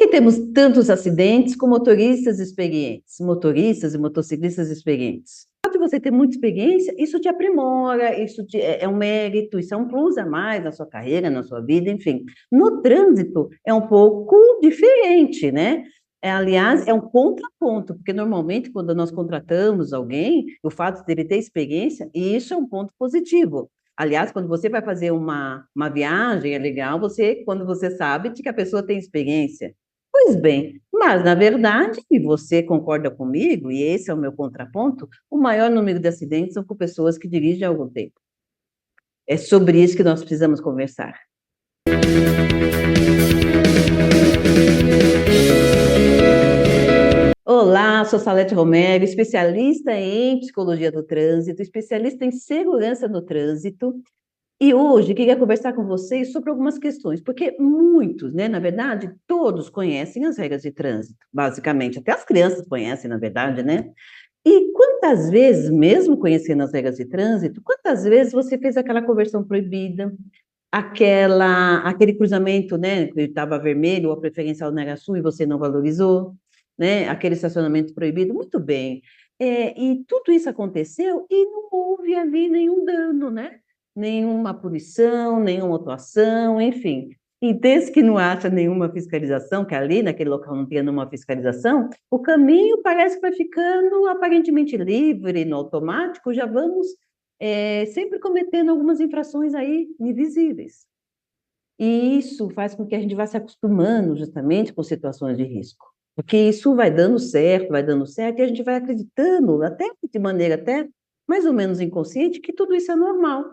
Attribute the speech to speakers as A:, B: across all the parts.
A: que temos tantos acidentes com motoristas experientes, motoristas e motociclistas experientes? O fato de você ter muita experiência, isso te aprimora, é um mérito, isso é um plus a mais na sua carreira, na sua vida, enfim. No trânsito é um pouco diferente, né? Aliás, é um contraponto, porque normalmente quando nós contratamos alguém, o fato dele ter experiência, isso é um ponto positivo. Aliás, quando você vai fazer uma viagem, é legal quando você sabe de que a pessoa tem experiência. Pois bem, mas na verdade, e você concorda comigo, e esse é o meu contraponto, o maior número de acidentes são com pessoas que dirigem há algum tempo. É sobre isso que nós precisamos conversar. Olá, sou Salete Romero, especialista em psicologia do trânsito, especialista em segurança no trânsito. E hoje queria conversar com vocês sobre algumas questões, porque muitos, né, na verdade, todos conhecem as regras de trânsito, basicamente, até as crianças conhecem, na verdade, né? E quantas vezes, mesmo conhecendo as regras de trânsito, quantas vezes você fez aquela conversão proibida, aquele cruzamento, né, que estava vermelho ou a preferencial não era sul e você não valorizou, né, aquele estacionamento proibido, muito bem. E tudo isso aconteceu e não houve ali nenhum dano, né? Nenhuma punição, nenhuma atuação, enfim. E desde que não acha nenhuma fiscalização, que ali naquele local não tenha nenhuma fiscalização, o caminho parece que vai ficando aparentemente livre, no automático, já vamos sempre cometendo algumas infrações aí invisíveis. E isso faz com que a gente vá se acostumando justamente com situações de risco. Porque isso vai dando certo, e a gente vai acreditando, até de maneira até mais ou menos inconsciente, que tudo isso é normal.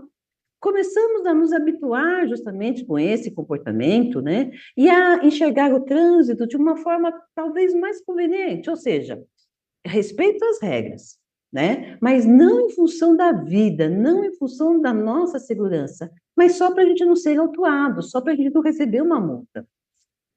A: Começamos a nos habituar justamente com esse comportamento, né? E a enxergar o trânsito de uma forma talvez mais conveniente, ou seja, respeito às regras, né? Mas não em função da vida, não em função da nossa segurança, mas só para a gente não ser autuado, só para a gente não receber uma multa.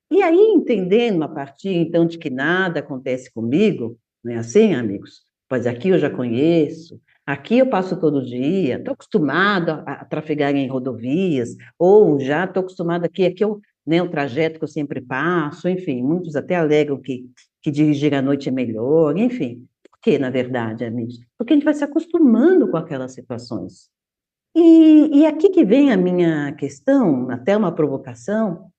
A: E aí, entendendo a partir, então, de que nada acontece comigo, não é assim, amigos? Pois aqui eu já conheço, aqui eu passo todo dia, estou acostumado a trafegar em rodovias, ou já estou acostumado aqui né, o trajeto que eu sempre passo, enfim, muitos até alegam que dirigir à noite é melhor, enfim. Por que, na verdade, amigos? Porque a gente vai se acostumando com aquelas situações. E aqui que vem a minha questão, até uma provocação,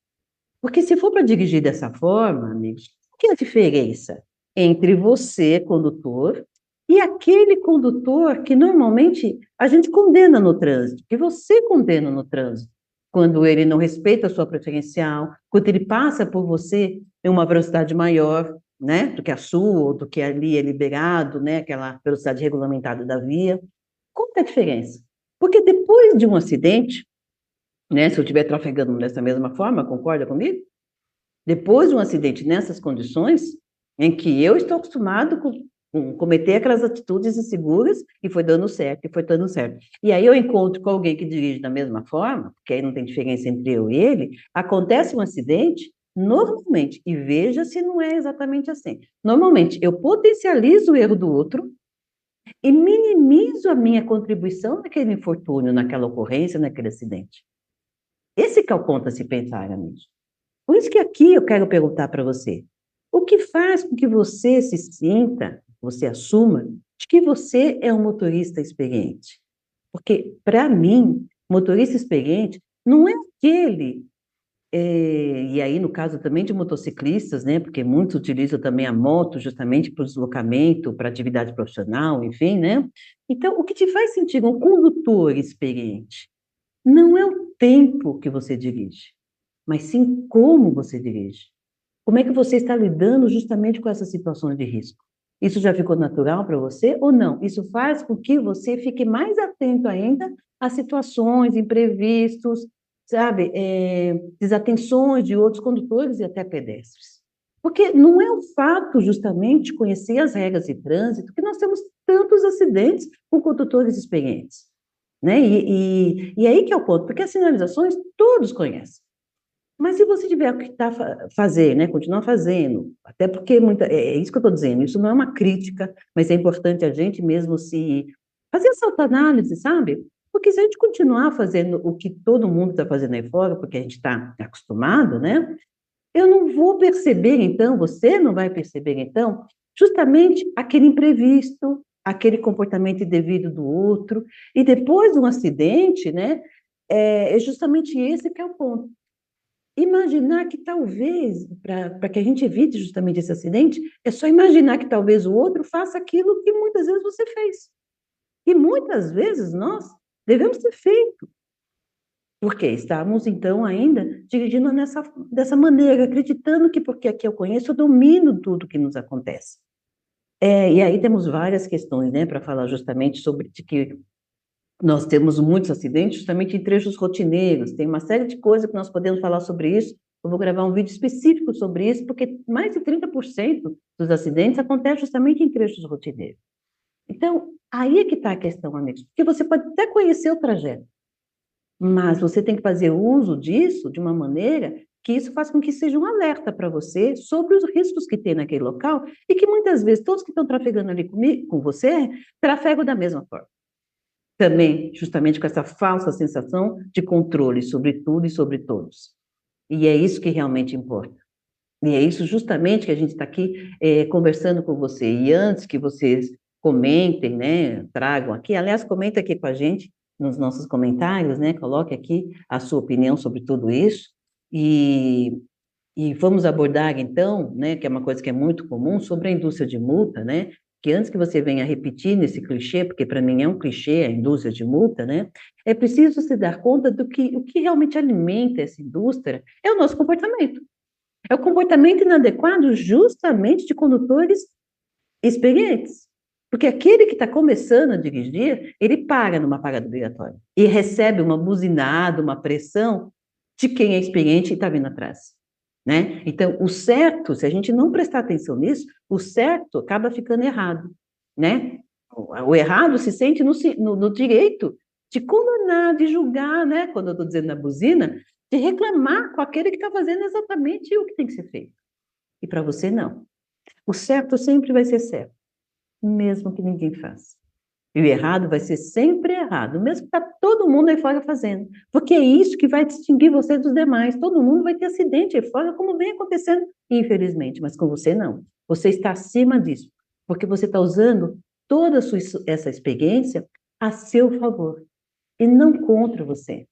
A: porque se for para dirigir dessa forma, amigos, qual que é a diferença entre você, condutor, e aquele condutor que normalmente a gente condena no trânsito, que você condena no trânsito, quando ele não respeita a sua preferencial, quando ele passa por você em uma velocidade maior, né, do que a sua, ou do que ali é liberado, né, aquela velocidade regulamentada da via. Qual que é a diferença? Porque depois de um acidente, né, se eu estiver trafegando dessa mesma forma, concorda comigo? Depois de um acidente nessas condições, em que eu estou acostumado com cometer aquelas atitudes inseguras e foi dando certo, e foi dando certo. E aí eu encontro com alguém que dirige da mesma forma, porque aí não tem diferença entre eu e ele, acontece um acidente, normalmente, e veja se não é exatamente assim, normalmente eu potencializo o erro do outro e minimizo a minha contribuição naquele infortúnio, naquela ocorrência, naquele acidente. Esse que é o ponto a se pensar, amigos. Por isso que aqui eu quero perguntar para você, o que faz com que você se sinta, você assuma, de que você é um motorista experiente? Porque, para mim, motorista experiente não é aquele, e aí no caso também de motociclistas, né, porque muitos utilizam também a moto justamente para o deslocamento, para atividade profissional, enfim, né? Então, o que te faz sentir um condutor experiente não é o tempo que você dirige, mas sim como você dirige. Como é que você está lidando justamente com essas situações de risco? Isso já ficou natural para você ou não? Isso faz com que você fique mais atento ainda a situações, imprevistos, sabe, desatenções de outros condutores e até pedestres. Porque não é o fato justamente de conhecer as regras de trânsito que nós temos tantos acidentes com condutores experientes. Né? E aí que é o ponto, porque as sinalizações todos conhecem. Mas se você tiver o que fazer, né, continuar fazendo, até porque é isso que eu estou dizendo, isso não é uma crítica, mas é importante a gente mesmo se fazer essa autoanálise, sabe? Porque se a gente continuar fazendo o que todo mundo está fazendo aí fora, porque a gente está acostumado, né? eu não vou perceber, então, você não vai perceber, então, justamente aquele imprevisto, aquele comportamento indevido do outro, e depois de um acidente, né, é justamente esse que é o ponto. Imaginar que talvez, para que a gente evite justamente esse acidente, é só imaginar que talvez o outro faça aquilo que muitas vezes você fez. E muitas vezes nós devemos ter feito, porque estamos então ainda dirigindo dessa maneira, acreditando que porque aqui eu conheço, eu domino tudo que nos acontece. E aí temos várias questões, né, para falar justamente sobre de que nós temos muitos acidentes justamente em trechos rotineiros, tem uma série de coisas que nós podemos falar sobre isso. Eu vou gravar um vídeo específico sobre isso, porque mais de 30% dos acidentes acontecem justamente em trechos rotineiros. Então, aí é que está a questão, amigos, porque você pode até conhecer o trajeto, mas você tem que fazer uso disso de uma maneira que isso faça com que seja um alerta para você sobre os riscos que tem naquele local e que muitas vezes todos que estão trafegando ali com você trafegam da mesma forma. Também, justamente com essa falsa sensação de controle sobre tudo e sobre todos. E é isso que realmente importa. E é isso justamente que a gente está aqui conversando com você. E antes que vocês comentem, né, tragam aqui, aliás, comenta aqui com a gente nos nossos comentários, né, coloque aqui a sua opinião sobre tudo isso. E vamos abordar, então, né, que é uma coisa que é muito comum, sobre a indústria de multa, né, que antes que você venha repetir nesse clichê, porque para mim é um clichê a indústria de multa, né, é preciso se dar conta do que o que realmente alimenta essa indústria é o nosso comportamento. É o comportamento inadequado justamente de condutores experientes. Porque aquele que está começando a dirigir, ele para numa parada obrigatória e recebe uma buzinada, uma pressão de quem é experiente e está vindo atrás. Né? Então, o certo, se a gente não prestar atenção nisso, o certo acaba ficando errado. Né? O errado se sente no direito de condenar, de julgar, né? Quando eu estou dizendo na buzina, de reclamar com aquele que está fazendo exatamente o que tem que ser feito. E para você, não. O certo sempre vai ser certo, mesmo que ninguém faça. E o errado vai ser sempre errado, mesmo que está todo mundo aí fora fazendo. Porque é isso que vai distinguir você dos demais. Todo mundo vai ter acidente aí fora, como vem acontecendo, infelizmente, mas com você não. Você está acima disso, porque você está usando toda essa experiência a seu favor e não contra você.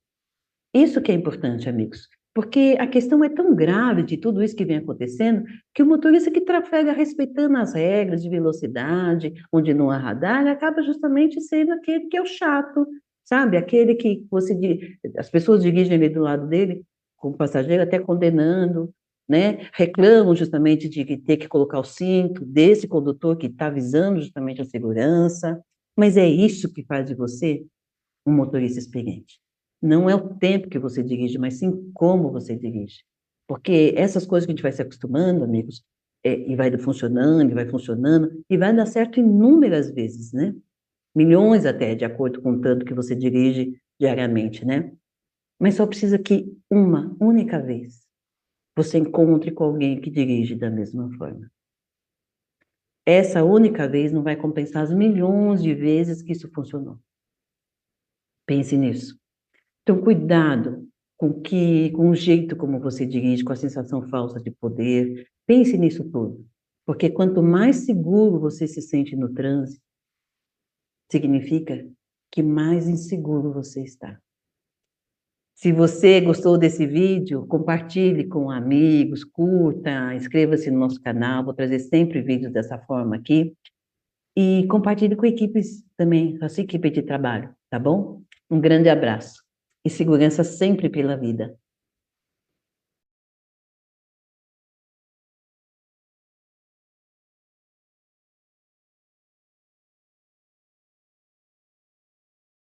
A: Isso que é importante, amigos, porque a questão é tão grave de tudo isso que vem acontecendo, que o motorista que trafega respeitando as regras de velocidade, onde não há radar, acaba justamente sendo aquele que é o chato, sabe? Aquele que as pessoas dirigem ali do lado dele, com o passageiro até condenando, né? Reclamam justamente de ter que colocar o cinto desse condutor que está visando justamente a segurança, mas é isso que faz de você um motorista experiente. Não é o tempo que você dirige, mas sim como você dirige. Porque essas coisas que a gente vai se acostumando, amigos, e vai funcionando, e vai dar certo inúmeras vezes, né? Milhões até, de acordo com o tanto que você dirige diariamente, né? Mas só precisa que uma única vez você encontre com alguém que dirige da mesma forma. Essa única vez não vai compensar as milhões de vezes que isso funcionou. Pense nisso. Então, cuidado com o jeito como você dirige, com a sensação falsa de poder. Pense nisso tudo. Porque quanto mais seguro você se sente no trânsito, significa que mais inseguro você está. Se você gostou desse vídeo, compartilhe com amigos, curta, inscreva-se no nosso canal, vou trazer sempre vídeos dessa forma aqui. E compartilhe com equipes também, com a sua equipe de trabalho, tá bom? Um grande abraço. E segurança sempre pela vida.